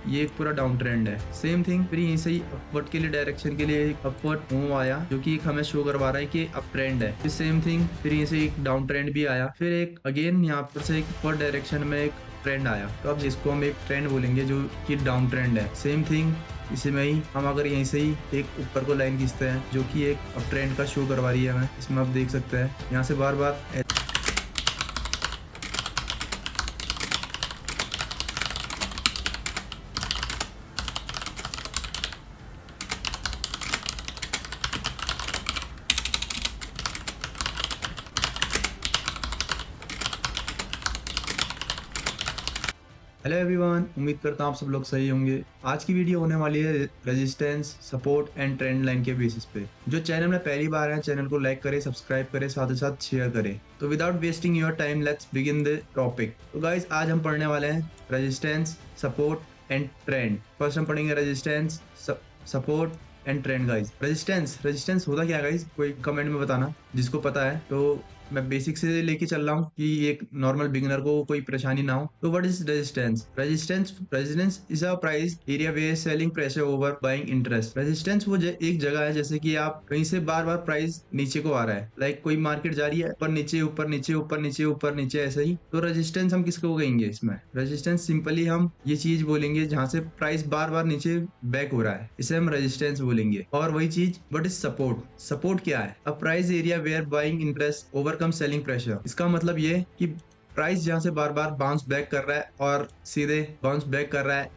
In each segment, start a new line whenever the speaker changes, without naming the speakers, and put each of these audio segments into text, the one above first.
ये एक पूरा डाउन ट्रेंड है। सेम थिंग फिर यहीं से ही अपवर्ड के लिए डायरेक्शन के लिए एक अपवर्ड मूव आया जो कि एक हमें शो करवा रहा है कि अप ट्रेंड है। फिर सेम थिंग फिर यहीं से एक डाउन ट्रेंड भी आया, फिर एक अगेन यहाँ पर से एक अपवर्ड डायरेक्शन में एक ट्रेंड आया। तो अब जिसको हम एक ट्रेंड बोलेंगे जो कि डाउन ट्रेंड है। सेम थिंग इसी में ही हम अगर यहीं से ही एक ऊपर को लाइन खींचते हैं जो कि एक अप ट्रेंड का शो करवा रही है हमें, इसमें आप देख सकते हैं यहाँ से बार बार हेलो एवरीवन, उम्मीद करता हूँ आप सब लोग सही होंगे। आज की वीडियो होने वाली है resistance, support and trend line के बेसिस पे। जो चैनल में पहली बार है चैनल को लाइक करें, सब्सक्राइब करें, साथ ही साथ शेयर करें। तो without wasting your time let's begin the topic. तो गाइज आज हम पढ़ने वाले हैं resistance, support and trend. First हम पढ़ेंगे resistance, support and trend. Guys resistance होता क्या है गाइज, कोई कमेंट में बताना जिसको पता है। तो मैं बेसिक से लेके चल रहा हूँ कि एक नॉर्मल बिगिनर को कोई परेशानी ना हो। तो what is resistance? Resistance is a price area where selling pressure over buying interest. Resistance वो एक जगह है जैसे कि आप कहीं से बार बार प्राइस नीचे को आ रहा है, लाइक कोई मार्केट जा रही है ऊपर नीचे ऊपर नीचे ऊपर नीचे ऊपर नीचे ऐसे ही। तो रेजिस्टेंस हम किसको कहेंगे? इसमें रेजिस्टेंस सिंपली हम ये चीज बोलेंगे जहां से प्राइस बार बार नीचे बैक हो रहा है, इसे हम रेजिस्टेंस बोलेंगे। और वही चीज व्हाट इज सपोर्ट? सपोर्ट क्या है? A price area where buying interest overcome selling pressure. इसका मतलब ये कि प्राइस जहां से बार बार बाउंस बैक कर रहा है और सीधे बाउंस बैक कर रहा है,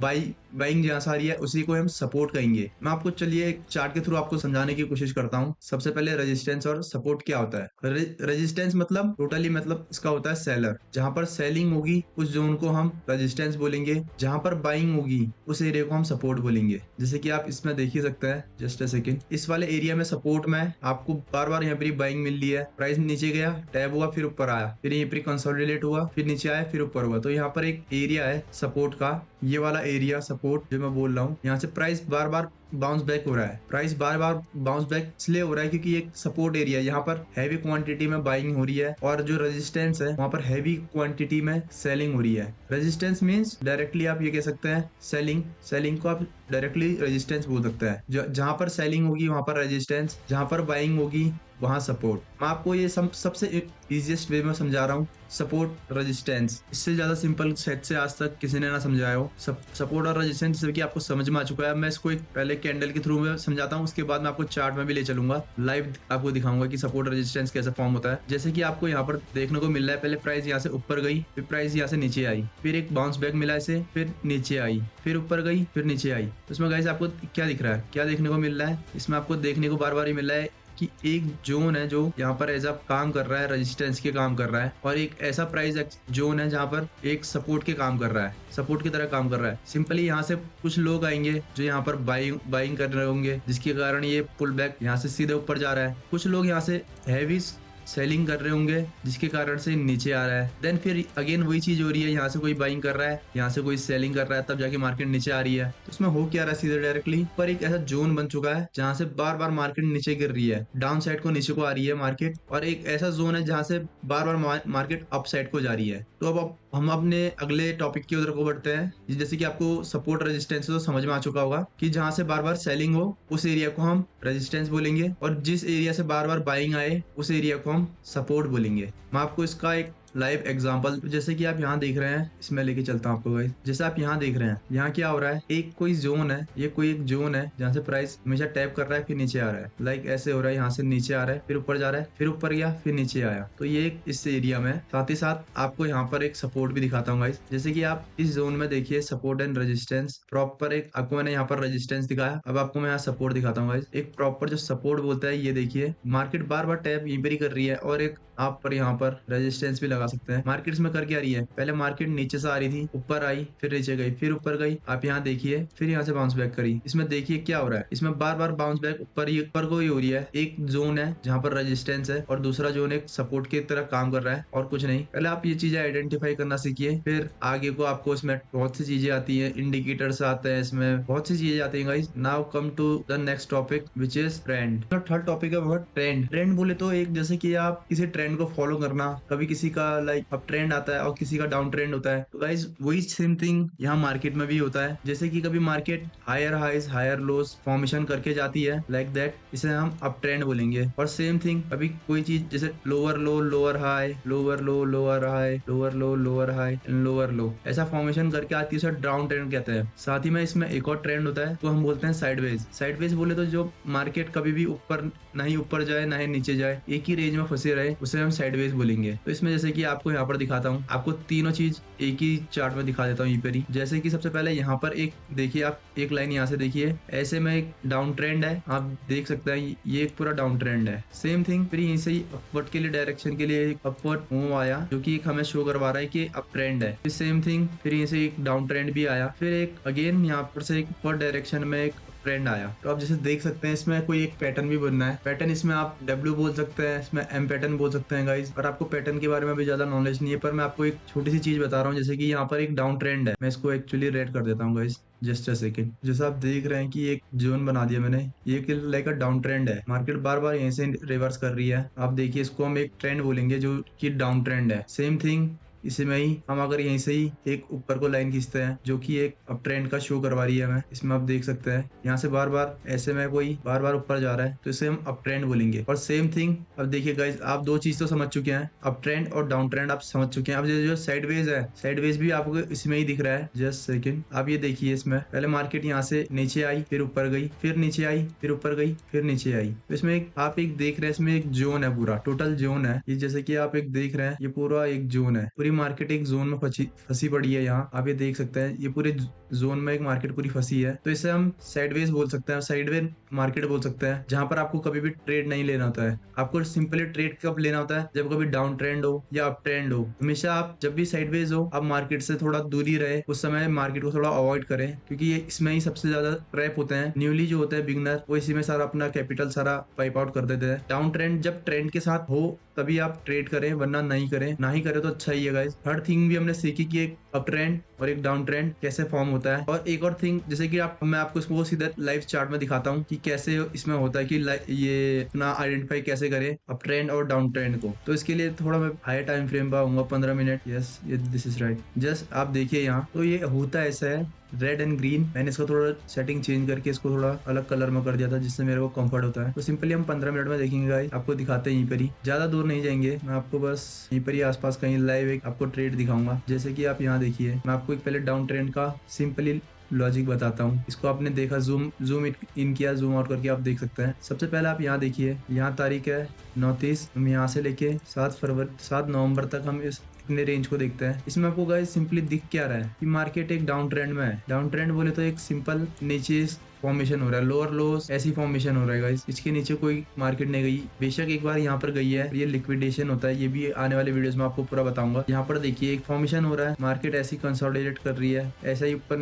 बाइंग जहां से आ रही है उसी को हम सपोर्ट कहेंगे। मैं आपको चलिए एक चार्ट के थ्रू आपको समझाने की कोशिश करता हूँ। सबसे पहले रेजिस्टेंस और सपोर्ट क्या होता है। रेजिस्टेंस मतलब टोटली मतलब इसका होता है सेलर। जहां पर सेलिंग होगी उस जोन को हम रेजिस्टेंस बोलेंगे, जहां पर बाइंग होगी उस एरिया को हम सपोर्ट बोलेंगे। जैसे कि आप इसमें देख ही सकते हैं, जस्ट अ सेकेंड, इस वाले एरिया में सपोर्ट में आपको बार बार यहाँ पर बाइंग मिल रही है, प्राइस नीचे गया, टैब हुआ, फिर ऊपर आया, फिर यहाँ पर कंसोलिडेट हुआ, फिर नीचे आया, फिर ऊपर हुआ। तो यहाँ पर एक एरिया है सपोर्ट का, ये वाला एरिया सपोर्ट जो मैं बोल रहा हूँ। यहाँ से प्राइस बार बार बाउंस बैक हो रहा है। प्राइस बार बार बाउंस बैक इसलिए हो रहा है क्योंकि एक सपोर्ट एरिया, यहाँ पर हैवी क्वांटिटी में बाइंग हो रही है और जो रेजिस्टेंस है वहां पर हैवी क्वांटिटी में सेलिंग हो रही है। रेजिस्टेंस मींस डायरेक्टली आप ये कह सकते हैं सेलिंग, सेलिंग को आप डायरेक्टली रेजिस्टेंस बोल सकते हैं। जहां पर सेलिंग होगी वहां पर रेजिस्टेंस, जहां पर बाइंग होगी वहां सपोर्ट। मैं आपको ये सबसे इजिएस्ट वे में समझा रहा हूँ, सपोर्ट रेजिस्टेंस। इससे ज्यादा सिंपल सेट से आज तक किसी ने ना समझाया हो। सपोर्ट और रेजिस्टेंस जैसे कि आपको समझ में आ चुका है। मैं इसको एक पहले कैंडल के थ्रू में समझाता हूँ, उसके बाद मैं आपको चार्ट में भी ले चलूंगा, लाइव आपको दिखाऊंगा कि सपोर्ट रेजिस्टेंस कैसे फॉर्म होता है। जैसे कि आपको यहाँ पर देखने को मिल रहा है, पहले प्राइस यहाँ से ऊपर गई, फिर प्राइस यहाँ से नीचे आई, फिर एक बाउंस बैक मिला इसे, फिर नीचे आई, फिर ऊपर गई, फिर नीचे आई। तो इसमें गाइस आपको क्या दिख रहा है, क्या देखने को मिल रहा है? इसमें आपको देखने को बार बार ही मिल रहा है कि एक जोन है जो यहाँ पर एज अ काम कर रहा है, रेजिस्टेंस के काम कर रहा है, और एक ऐसा प्राइस जोन है जहाँ पर एक सपोर्ट के काम कर रहा है, सपोर्ट की तरह काम कर रहा है। सिंपली यहाँ से कुछ लोग आएंगे जो यहाँ पर बाइंग कर रहे होंगे, जिसके कारण ये पुल बैक यहाँ से सीधे ऊपर जा रहा है। कुछ लोग यहाँ से हैवी सेलिंग कर रहे होंगे जिसके कारण से नीचे आ रहा है। देन फिर अगेन वही चीज हो रही है, यहाँ से कोई बाइंग कर रहा है, यहाँ से कोई सेलिंग कर रहा है, तब जाके मार्केट नीचे आ रही है। तो इसमें हो क्या रहा है, सीधे डायरेक्टली पर एक ऐसा जोन बन चुका है जहाँ से बार बार मार्केट नीचे गिर रही है, डाउन साइड को नीचे को आ रही है मार्केट, और एक ऐसा जोन है जहाँ से बार बार मार्केट अप साइड को जा रही है। तो अब हम अपने अगले टॉपिक की उधर को बढ़ते हैं। जैसे कि आपको सपोर्ट रेजिस्टेंस तो समझ में आ चुका होगा कि जहां से बार बार सेलिंग हो उस एरिया को हम रेजिस्टेंस बोलेंगे, और जिस एरिया से बार बार बाइंग आए उस एरिया को हम सपोर्ट बोलेंगे। मैं आपको इसका एक लाइव एग्जांपल, जैसे कि आप यहाँ देख रहे हैं, इसमें लेके चलता हूँ आपको गाइस। जैसे आप यहाँ देख रहे हैं, यहाँ क्या हो रहा है, एक कोई जोन है, ये कोई एक जोन है जहाँ से प्राइस हमेशा टैप कर रहा है फिर नीचे आ रहा है, लाइक ऐसे हो रहा है, यहाँ से नीचे आ रहा है, फिर ऊपर जा रहा है, फिर ऊपर गया, फिर नीचे आया। तो ये एक इस एरिया में, साथ ही साथ आपको यहाँ पर एक सपोर्ट भी दिखाता हूँ गाइस। जैसे कि आप इस जोन में देखिए सपोर्ट एंड रेजिस्टेंस, प्रॉपर एक आपको मैंने यहाँ पर रेजिस्टेंस दिखाया, अब आपको मैं यहाँ सपोर्ट दिखाता हूँ गाइस। एक प्रॉपर जो सपोर्ट बोलता है, ये देखिए मार्केट बार बार टैप यहीं पर ही कर रही है, और एक आप पर यहाँ पर रेजिस्टेंस भी लगा सकते हैं। मार्केट में कर क्या रही है, पहले मार्केट नीचे से आ रही थी, ऊपर आई, फिर नीचे गई, फिर ऊपर गई, आप यहाँ देखिए, फिर यहाँ से बाउंस बैक करी। इसमें देखिए क्या हो रहा है, इसमें बार बार बाउंस बैक ऊपर को ही हो रही है। एक जोन है जहाँ पर रेजिस्टेंस है और दूसरा जोन एक सपोर्ट की तरह काम कर रहा है, और कुछ नहीं। पहले आप ये चीजें आइडेंटिफाई करना सीखिए, फिर आगे को आपको इसमें बहुत सी चीजें आती है, इंडिकेटर्स आते हैं, इसमें बहुत सी चीजें आती है guys. Now come to the next topic which is trend. Third topic है वो ट्रेंड। ट्रेंड बोले तो एक जैसे कि आप किसी ट्रेंड को फॉलो करना, कभी किसी का लाइक अप ट्रेंड आता है और किसी का डाउन ट्रेंड होता है। तो गाइस वही सेम थिंग यहाँ मार्केट में भी होता है। जैसे कि कभी market higher highs higher lows formation करके जाती है लाइक दैट, इसे हम अप ट्रेंड बोलेंगे। और सेम थिंग अभी कोई चीज जैसे लोअर लो लोअर हाई लोअर लो लोअर हाई लोअर लो लोअर हाई लोअर लो ऐसा फॉर्मेशन करके आती है, उसे डाउन ट्रेंड कहते हैं। साथ ही में इसमें एक और ट्रेंड होता है तो हम बोलते हैं साइडवेज। साइडवेज बोले तो जो मार्केट कभी भी ऊपर ना ही ऊपर जाए ना ही नीचे जाए, एक ही रेंज में फंसे रहे, उसे हम साइडवेज बोलेंगे। तो इसमें जैसे कि आपको यहाँ पर दिखाता हूँ, आपको तीनों चीज एक ही चार्ट में दिखा देता हूँ यहीं पर ही। जैसे कि सबसे पहले यहाँ पर एक देखिए, आप एक लाइन यहाँ से देखिए, ऐसे में एक डाउन ट्रेंड है, आप देख सकते हैं ये एक पूरा डाउन ट्रेंड है। सेम थिंग फिर यहीं से ही अपवर्ड के लिए डायरेक्शन के लिए एक अपवर्ड मूव आया जो कि एक हमें शो करवा रहा है कि अप ट्रेंड है। फिर सेम थिंग फिर यहीं से एक डाउन ट्रेंड भी आया, फिर एक अगेन यहाँ पर से एक अपवर्ड डायरेक्शन में एक ट्रेंड आया। तो आप जैसे देख सकते हैं इसमें कोई एक पैटर्न भी बनना है। पैटर्न इसमें आप W बोल सकते हैं, इसमें M पैटर्न बोल सकते हैं गाइस। और आपको पैटर्न के बारे में भी ज्यादा नॉलेज नहीं है, पर मैं आपको एक छोटी सी चीज बता रहा हूँ। जैसे कि यहाँ पर एक डाउन ट्रेंड है, मैं इसको एक्चुअली रेड कर देता हूँ गाइस, जस्ट अ सेकंड। जैसा आप देख रहे हैं कि एक जोन बना दिया मैंने, ये लाइक अ डाउन ट्रेंड है। मार्केट बार बार यहीं से रिवर्स कर रही है, आप देखिए इसको हम एक ट्रेंड बोलेंगे जो कि डाउन ट्रेंड है। सेम थिंग इसमें ही हम अगर यहीं से ही एक ऊपर को लाइन खींचते हैं जो कि एक अप ट्रेंड का शो करवा रही है हमें, इसमें आप देख सकते हैं यहाँ से बार बार ऐसे में कोई बार बार ऊपर जा रहा है, तो इसे हम अप ट्रेंड बोलेंगे। और सेम थिंग अब देखिए गाइस, आप दो चीज तो समझ चुके हैं, अप ट्रेंड और डाउन ट्रेंड आप समझ चुके हैं। अब जो साइडवेज है, साइडवेज भी आपको इसमें ही दिख रहा है। जस्ट सेकंड, आप ये देखिए, इसमें पहले मार्केट यहाँ से नीचे आई, फिर ऊपर गई, फिर नीचे आई, फिर ऊपर गई, फिर नीचे आई। तो इसमें एक आप एक देख रहे हैं, इसमें एक जोन है, पूरा टोटल जोन है ये। जैसे कि आप एक देख रहे हैं, ये पूरा एक जोन है, पूरी मार्केट एक जोन में फंसी पड़ी है। यहाँ आप ये देख सकते हैं, ये पूरे जोन में एक मार्केट पूरी फंसी है। तो इसे हम साइडवेज बोल सकते हैं, साइडवेज मार्केट बोल सकते हैं, जहां पर आपको कभी भी ट्रेड नहीं लेना होता है। आपको सिंपली ट्रेड कब लेना होता है, जब कभी डाउन ट्रेंड हो या अप ट्रेंड हो। हमेशा आप जब भी साइडवेज हो, आप मार्केट से थोड़ा दूरी रहे, उस समय मार्केट को थोड़ा अवॉइड करें, क्योंकि ये इसमें ही सबसे ज्यादा ट्रैप होते हैं। न्यूली जो होते हैं बिगनर, वो इसी में सारा अपना कैपिटल सारा वाइप आउट कर देते हैं। डाउन ट्रेंड जब ट्रेंड के साथ हो तभी आप ट्रेड करें, वरना नहीं करें। ना ही करें तो अच्छा ही है गाइस। थर्ड थिंग भी हमने सीखी कि एक अप ट्रेंड और एक डाउन ट्रेंड कैसे फॉर्म होता है। और एक और थिंग, जैसे कि मैं आपको इसको सीधा लाइव चार्ट में दिखाता हूँ कि कैसे इसमें होता है कि ये अपना आइडेंटिफाई कैसे करें अप ट्रेंड और डाउन ट्रेंड को। तो इसके लिए थोड़ा मैं हाई टाइम फ्रेम पर आऊंगा, 15 मिनट। यस, ये दिस इज राइट। जस्ट आप देखिए यहाँ, तो ये होता ऐसा है, रेड एंड ग्रीन। मैंने इसको थोड़ा सेटिंग चेंज करके इसको थोड़ा अलग कलर में कर दिया था, जिससे मेरे को कंफर्ट होता है। तो सिंपली हम 15 मिनट में देखेंगे गाइस, आपको दिखाते हैं यहीं पर ही, ज्यादा दूर नहीं जाएंगे। मैं आपको बस यहीं पर ही आसपास कहीं लाइव एक आपको ट्रेड दिखाऊंगा। जैसे कि आप यहाँ देखिए, मैं आपको एक पहले डाउन ट्रेंड का सिंपली लॉजिक बताता हूूँ। इसको आपने देखा, जूम इन किया, जूम आउट करके आप देख सकते हैं। सबसे पहले आप यहाँ देखिए, यहाँ तारीख है 29, हम यहाँ से लेके 7 नवंबर तक हम इस अपने रेंज को देखते हैं। इसमें आपको गाइस सिंपली दिख क्या रहा है कि मार्केट एक डाउन ट्रेंड में है। डाउन ट्रेंड बोले तो एक सिंपल नीचे फॉर्मेशन हो रहा है, लोअर लोस ऐसी फॉर्मेशन हो रहा है गाइस। इसके नीचे कोई मार्केट नहीं गई, बेशक एक बार यहाँ पर गई है, ये लिक्विडेशन होता है, ये भी आने वाले वीडियोस में आपको पूरा बताऊंगा। यहाँ पर देखिए एक फॉर्मेशन हो रहा है, मार्केट ऐसी कंसोलिडेट कर रही है, ऐसा ही ऊपर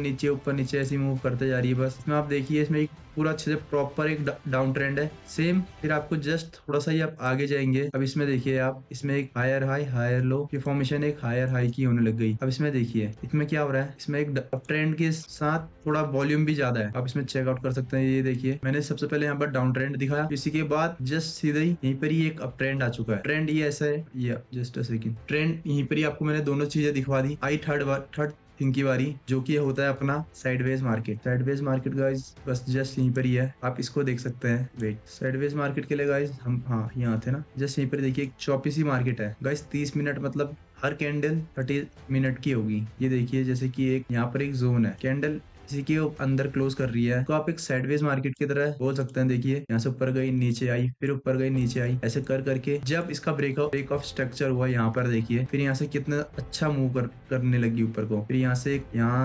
नीचे ऐसी मूव करते जा रही है। बस इसमें आप देखिए, इसमें एक पूरा अच्छे से प्रॉपर एक डाउन ट्रेंड है। सेम फिर आपको जस्ट थोड़ा सा ही आप आगे जाएंगे, अब इसमें देखिए आप, इसमें एक हायर हाई हायर लो, ये फॉर्मेशन एक हायर हाई की होने लग गई। अब इसमें देखिए, इसमें क्या हो रहा है, इसमें एक अप ट्रेंड के साथ थोड़ा वॉल्यूम भी ज्यादा है, आप इसमें चेकआउट कर सकते हैं। ये देखिए, मैंने सबसे पहले यहाँ पर डाउन ट्रेंड दिखाया, इसी के बाद जस्ट सीधे ही यहीं पर ही एक अप ट्रेंड आ चुका है। ट्रेंड ये ऐसा है, ये जस्ट अ सेकंड, ट्रेंड यहीं पर ही आपको मैंने दोनों चीजें दिखवा दी। आई थर्ड थिंग की बारी, जो कि होता है अपना sideways market. Sideways market guys बस जस्ट यहीं पर ही है, आप इसको देख सकते हैं। वेट, साइडवेज मार्केट के लिए गाइस हम यहाँ थे ना, जस्ट यहीं पर देखिए एक चौपी सी मार्केट है गाइस। 30 मिनट मतलब हर कैंडल 30 मिनट की होगी। ये देखिए, जैसे कि एक यहाँ पर एक जोन है, कैंडल इसी के अंदर क्लोज कर रही है, तो आप एक साइडवेज मार्केट की तरह बोल सकते हैं। देखिए, यहाँ से ऊपर गई, नीचे आई, फिर ऊपर गई, नीचे आई, ऐसे कर करके जब इसका ब्रेक ऑफ स्ट्रक्चर हुआ यहाँ पर देखिए, फिर यहाँ से कितना अच्छा मूव करने लगी ऊपर को। फिर यहाँ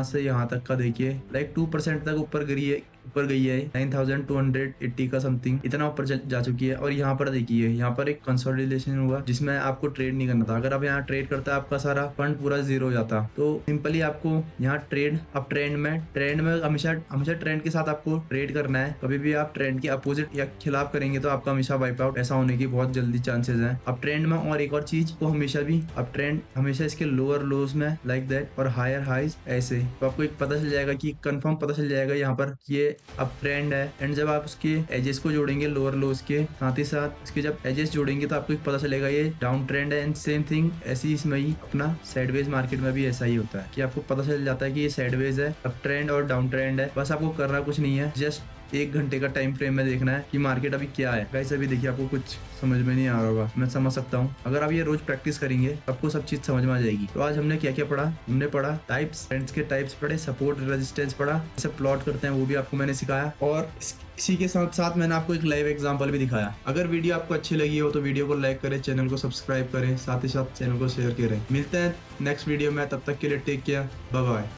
से यहाँ तक का देखिए, लाइक 2% तक ऊपर गई है 9280 का समथिंग, इतना ऊपर जा चुकी है। और यहाँ पर देखिए, यहाँ पर एक कंसोलिडेशन हुआ, जिसमें आपको ट्रेड नहीं करना था। अगर आप यहाँ ट्रेड करता, आपका सारा फंड पूरा जीरो हो जाता। तो सिंपली आपको यहाँ ट्रेड अब ट्रेंड में हमेशा ट्रेंड के साथ आपको ट्रेड करना है। कभी भी आप ट्रेंड के अपोजिट या खिलाफ करेंगे तो आपका हमेशा वाइप आउट ऐसा होने की बहुत जल्दी चांसेस है अब ट्रेंड में। और एक और चीज को हमेशा भी अब ट्रेंड हमेशा इसके लोअर लोज में लाइक दैट और हायर हाइज ऐसे, तो आपको एक पता चल जाएगा कि कंफर्म पता चल जाएगा यहाँ पर ये अप ट्रेंड है। एंड जब आप उसके एजेस को जोड़ेंगे लोअर लोज के साथ ही साथ इसके जब एजेस जोड़ेंगे तो आपको पता चलेगा ये डाउन ट्रेंड है। एंड सेम थिंग ऐसे ही इसमें ही अपना साइडवेज मार्केट में भी ऐसा ही होता है कि आपको पता चल जाता है कि ये साइडवेज है, अप ट्रेंड और डाउन ट्रेंड है। बस आपको करना कुछ नहीं है, जस्ट 1 घंटे का टाइम फ्रेम में देखना है कि मार्केट अभी क्या है। गाइस अभी देखिए आपको कुछ समझ में नहीं आ रहा होगा, मैं समझ सकता हूँ। अगर आप ये रोज प्रैक्टिस करेंगे आपको सब चीज समझ में आ जाएगी। तो आज हमने क्या क्या पढ़ा, हमने पढ़ा टाइप्स, ट्रेंड्स के टाइप्स पढ़े, सपोर्ट रेजिस्टेंस पढ़ा, जैसे प्लॉट करते हैं वो भी आपको मैंने सिखाया, और इसी के साथ साथ मैंने आपको एक लाइव एग्जांपल भी दिखाया। अगर वीडियो आपको अच्छी लगी हो तो वीडियो को लाइक करें, चैनल को सब्सक्राइब करें, साथ ही साथ चैनल को शेयर करें। मिलते हैं नेक्स्ट वीडियो में, तब तक के लिए टेक केयर, बाय बाय।